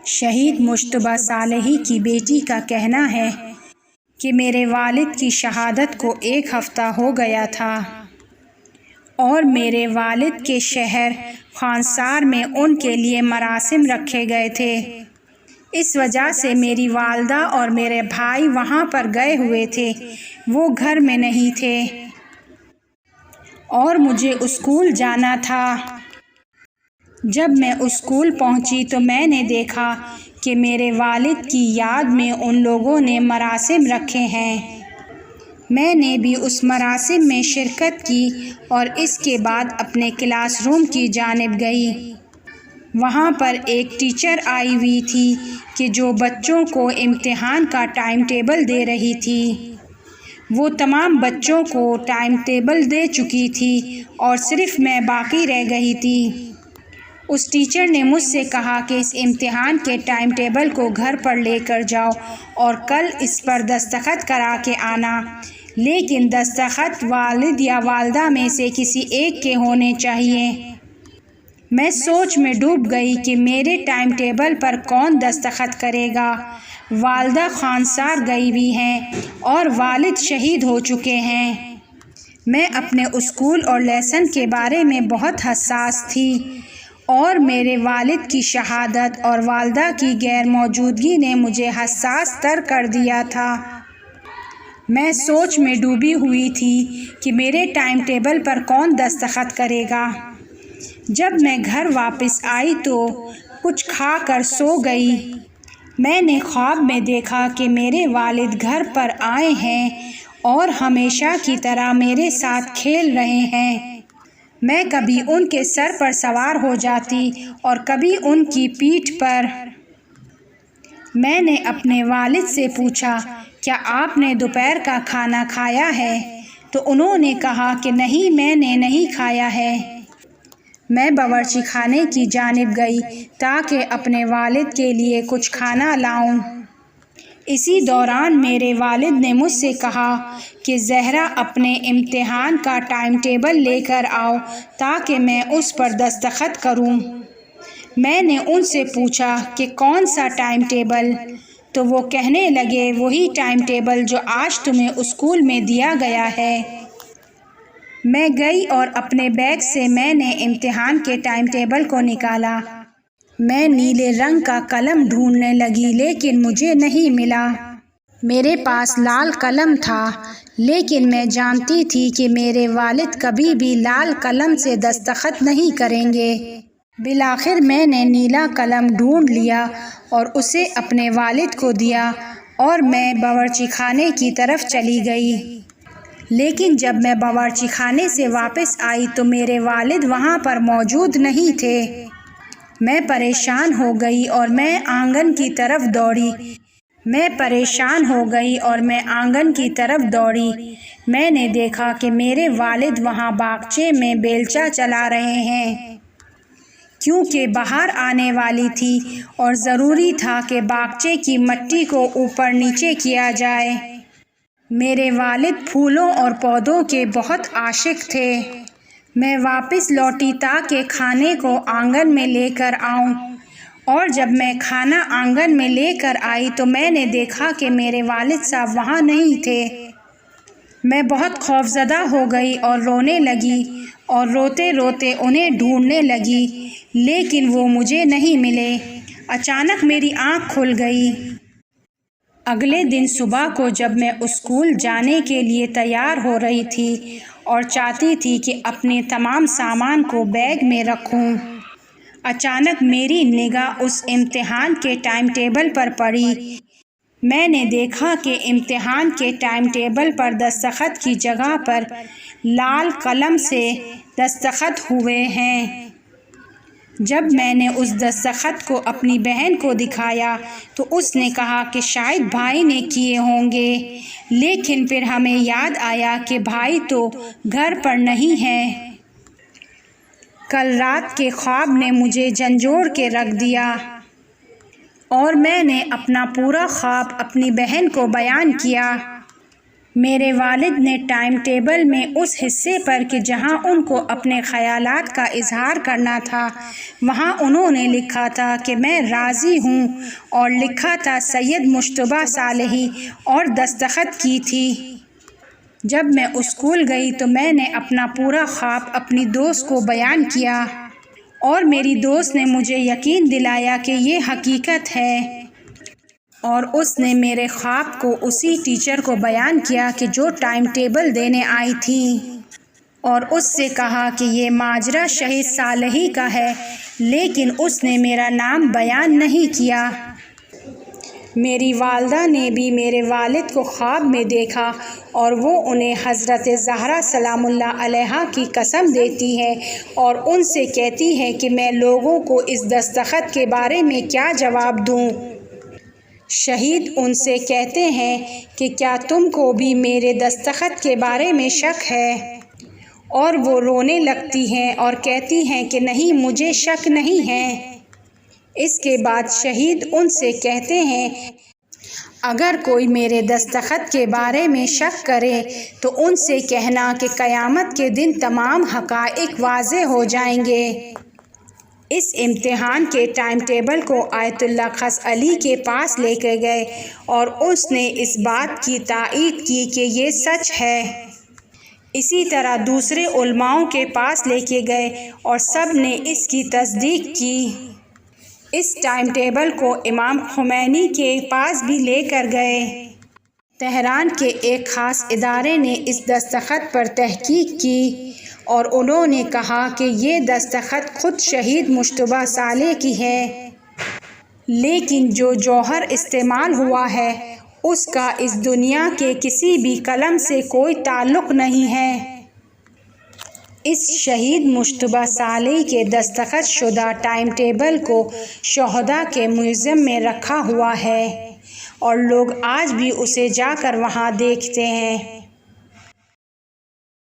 شہید مجتبیٰ صالحی کی بیٹی کا کہنا ہے کہ میرے والد کی شہادت کو 1 ہفتہ ہو گیا تھا اور میرے والد کے شہر خانسار میں ان کے لیے مراسم رکھے گئے تھے۔ اس وجہ سے میری والدہ اور میرے بھائی وہاں پر گئے ہوئے تھے، وہ گھر میں نہیں تھے اور مجھے اسکول جانا تھا۔ جب میں اسکول پہنچی تو میں نے دیکھا کہ میرے والد کی یاد میں ان لوگوں نے مراسم رکھے ہیں۔ میں نے بھی اس مراسم میں شرکت کی اور اس کے بعد اپنے کلاس روم کی جانب گئی۔ وہاں پر ایک ٹیچر آئی ہوئی تھی کہ جو بچوں کو امتحان کا ٹائم ٹیبل دے رہی تھی۔ وہ تمام بچوں کو ٹائم ٹیبل دے چکی تھی اور صرف میں باقی رہ گئی تھی۔ اس ٹیچر نے مجھ سے کہا کہ اس امتحان کے ٹائم ٹیبل کو گھر پر لے کر جاؤ اور کل اس پر دستخط کرا کے آنا، لیکن دستخط والد یا والدہ میں سے کسی ایک کے ہونے چاہیے۔ میں سوچ میں ڈوب گئی کہ میرے ٹائم ٹیبل پر کون دستخط کرے گا۔ والدہ خانسار گئی ہوئی ہیں اور والد شہید ہو چکے ہیں۔ میں اپنے اسکول اور لیسن کے بارے میں بہت حساس تھی اور میرے والد کی شہادت اور والدہ کی غیر موجودگی نے مجھے حساس تر کر دیا تھا۔ میں سوچ میں ڈوبی ہوئی تھی کہ میرے ٹائم ٹیبل پر کون دستخط کرے گا۔ جب میں گھر واپس آئی تو کچھ کھا کر سو گئی۔ میں نے خواب میں دیکھا کہ میرے والد گھر پر آئے ہیں اور ہمیشہ کی طرح میرے ساتھ کھیل رہے ہیں۔ میں کبھی ان کے سر پر سوار ہو جاتی اور کبھی ان کی پیٹھ پر۔ میں نے اپنے والد سے پوچھا، کیا آپ نے دوپہر کا کھانا کھایا ہے؟ تو انہوں نے کہا کہ نہیں، میں نے نہیں کھایا ہے۔ میں باورچی خانے کی جانب گئی تاکہ اپنے والد کے لیے کچھ کھانا لاؤں۔ اسی دوران میرے والد نے مجھ سے کہا کہ زہرا اپنے امتحان کا ٹائم ٹیبل لے کر آؤ تاکہ میں اس پر دستخط کروں۔ میں نے ان سے پوچھا کہ کون سا ٹائم ٹیبل؟ تو وہ کہنے لگے وہی ٹائم ٹیبل جو آج تمہیں اسکول میں دیا گیا ہے۔ میں گئی اور اپنے بیگ سے میں نے امتحان کے ٹائم ٹیبل کو نکالا۔ میں نیلے رنگ کا قلم ڈھونڈنے لگی لیکن مجھے نہیں ملا۔ میرے پاس لال قلم تھا لیکن میں جانتی تھی کہ میرے والد کبھی بھی لال قلم سے دستخط نہیں کریں گے۔ بالآخر میں نے نیلا قلم ڈھونڈ لیا اور اسے اپنے والد کو دیا اور میں باورچی خانے کی طرف چلی گئی۔ لیکن جب میں باورچی خانے سے واپس آئی تو میرے والد وہاں پر موجود نہیں تھے۔ میں پریشان ہو گئی اور میں آنگن کی طرف دوڑی۔ میں نے دیکھا کہ میرے والد وہاں باغچے میں بیلچہ چلا رہے ہیں کیونکہ بہار آنے والی تھی اور ضروری تھا کہ باغچے کی مٹی کو اوپر نیچے کیا جائے۔ میرے والد پھولوں اور پودوں کے بہت عاشق تھے۔ میں واپس لوٹی تاکہ کھانے کو آنگن میں لے کر آؤں اور جب میں کھانا آنگن میں لے کر آئی تو میں نے دیکھا کہ میرے والد صاحب وہاں نہیں تھے۔ میں بہت خوفزدہ ہو گئی اور رونے لگی اور روتے روتے انہیں ڈھونڈنے لگی لیکن وہ مجھے نہیں ملے۔ اچانک میری آنکھ کھل گئی۔ اگلے دن صبح کو جب میں اسکول جانے کے لیے تیار ہو رہی تھی اور چاہتی تھی کہ اپنے تمام سامان کو بیگ میں رکھوں، اچانک میری نگاہ اس امتحان کے ٹائم ٹیبل پر پڑی۔ میں نے دیکھا کہ امتحان کے ٹائم ٹیبل پر دستخط کی جگہ پر لال قلم سے دستخط ہوئے ہیں۔ جب میں نے اس دستخط کو اپنی بہن کو دکھایا تو اس نے کہا کہ شاید بھائی نے کیے ہوں گے، لیکن پھر ہمیں یاد آیا کہ بھائی تو گھر پر نہیں ہے۔ کل رات کے خواب نے مجھے جھنجھوڑ کے رکھ دیا اور میں نے اپنا پورا خواب اپنی بہن کو بیان کیا۔ میرے والد نے ٹائم ٹیبل میں اس حصے پر کہ جہاں ان کو اپنے خیالات کا اظہار کرنا تھا، وہاں انہوں نے لکھا تھا کہ میں راضی ہوں، اور لکھا تھا سید مجتبیٰ صالحی اور دستخط کی تھی۔ جب میں اسکول گئی تو میں نے اپنا پورا خواب اپنی دوست کو بیان کیا، اور میری دوست نے مجھے یقین دلایا کہ یہ حقیقت ہے، اور اس نے میرے خواب کو اسی ٹیچر کو بیان کیا کہ جو ٹائم ٹیبل دینے آئی تھی، اور اس سے کہا کہ یہ ماجرا شہید صالحی کا ہے، لیکن اس نے میرا نام بیان نہیں کیا۔ میری والدہ نے بھی میرے والد کو خواب میں دیکھا، اور وہ انہیں حضرت زہرا سلام اللہ علیہا کی قسم دیتی ہے اور ان سے کہتی ہے کہ میں لوگوں کو اس دستخط کے بارے میں کیا جواب دوں۔ شہید ان سے کہتے ہیں کہ کیا تم کو بھی میرے دستخط کے بارے میں شک ہے؟ اور وہ رونے لگتی ہیں اور کہتی ہیں کہ نہیں، مجھے شک نہیں ہے۔ اس کے بعد شہید ان سے کہتے ہیں اگر کوئی میرے دستخط کے بارے میں شک کرے تو ان سے کہنا کہ قیامت کے دن تمام حقائق واضح ہو جائیں گے۔ اس امتحان کے ٹائم ٹیبل کو آیت اللہ خضر علی کے پاس لے کے گئے، اور اس نے اس بات کی تائید کی کہ یہ سچ ہے۔ اسی طرح دوسرے علماؤں کے پاس لے کے گئے اور سب نے اس کی تصدیق کی۔ اس ٹائم ٹیبل کو امام خمینی کے پاس بھی لے کر گئے۔ تہران کے ایک خاص ادارے نے اس دستخط پر تحقیق کی، اور انہوں نے کہا کہ یہ دستخط خود شہید مجتبیٰ صالح کی ہے، لیکن جو جوہر استعمال ہوا ہے اس کا اس دنیا کے کسی بھی قلم سے کوئی تعلق نہیں ہے۔ اس شہید مجتبیٰ صالح کے دستخط شدہ ٹائم ٹیبل کو شہداء کے میوزیم میں رکھا ہوا ہے، اور لوگ آج بھی اسے جا کر وہاں دیکھتے ہیں۔